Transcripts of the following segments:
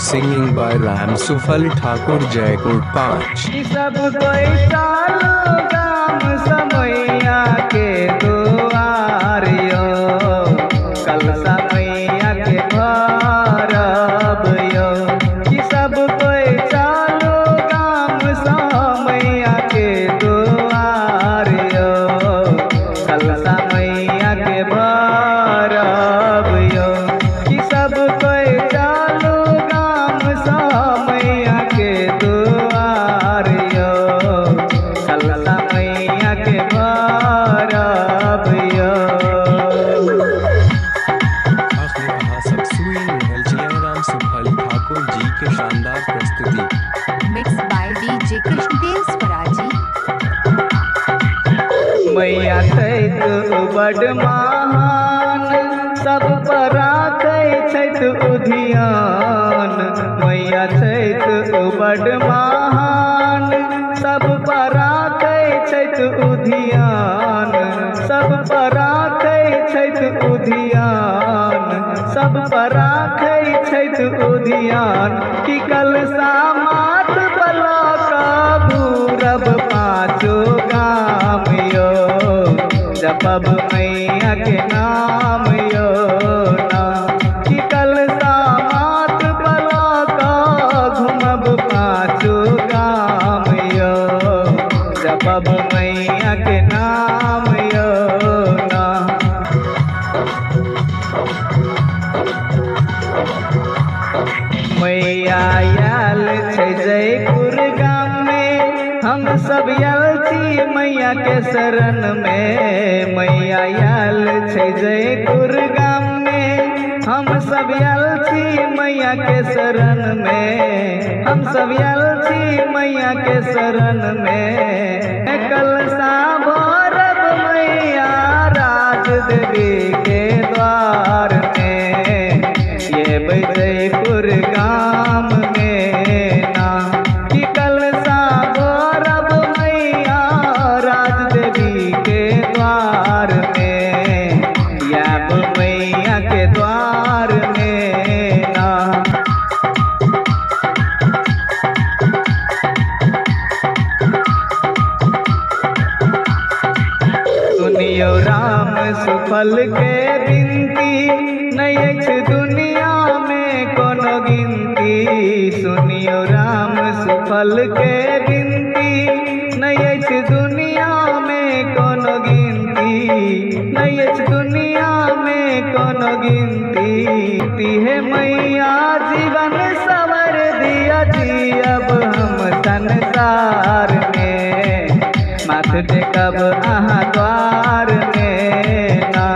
Singing by Ram Sufal Thakur Jaipur 5। सब कोई चालो गाम समैया के दुआरियो, कल समैया के भरब यो। कि सब कोई चालो गाम समैया के दुआरियो, कल समैया के भरब यो। कि सब कोई चालो गाम समैया के दुआरियो, कल समैया के भरब यो। आपने कहा सब सुई महल जिया राम सुफल ठाकुर जी के शानदार प्रस्तुति। मिक्स बाय डीजे कृष्णदेव स्वराजी। मैया छैत बड़ महान, सब पर छैत उधियान। मैया छैत बड़ महान, सब पर छैत उधियान। सब पर छैत उधियान, सब पर छैत उधियान। कि कल सामात बला का भूरब पाँचो गाम यो, जपब मैया के नाम यो ना। कि कल सामात बला का घुमब पाँचो गाम यो, जपब मैया के नाम यो ना। मैया आयल छै जयपुर गाम में, हम सब आयल छी मैया के शरण में। मैया आयल छै जयपुर गाम में, हम सब आयल छी मैया के शरण में। हम सब आयल छी मैया के शरण में। कल सा भरब मैया राज देवी के द्वार में, ये जयपुर गाम में ना। कि कल सा भरब मैया राज देवी के द्वार में, याब मैया के द्वार में ना। सुनियो राम सुफल के बिनती, नहीं अछि दुनिया में कोनो गिनती। सुनियो राम सुफल के बिनती, नहीं अछि दुनिया में कोनो गिनती। नहीं अछि दुनिया में कोनो गिनती। हे मैया जीवन सवर दिया जियब हम संसार में, माथ टेकब अहाँ द्वार में ना।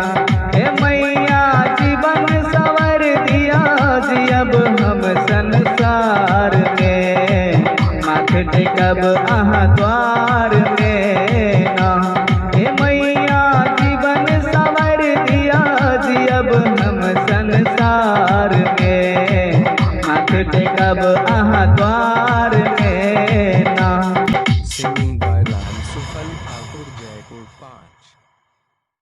हे मैया जीवन सवर दिया जियब हम संसार में, माथ टेकब अहाँ द्वार में ना। हे मैया जीवन सवर दिया जियब हम संसार में, माथ टेकब अहाँ द्वार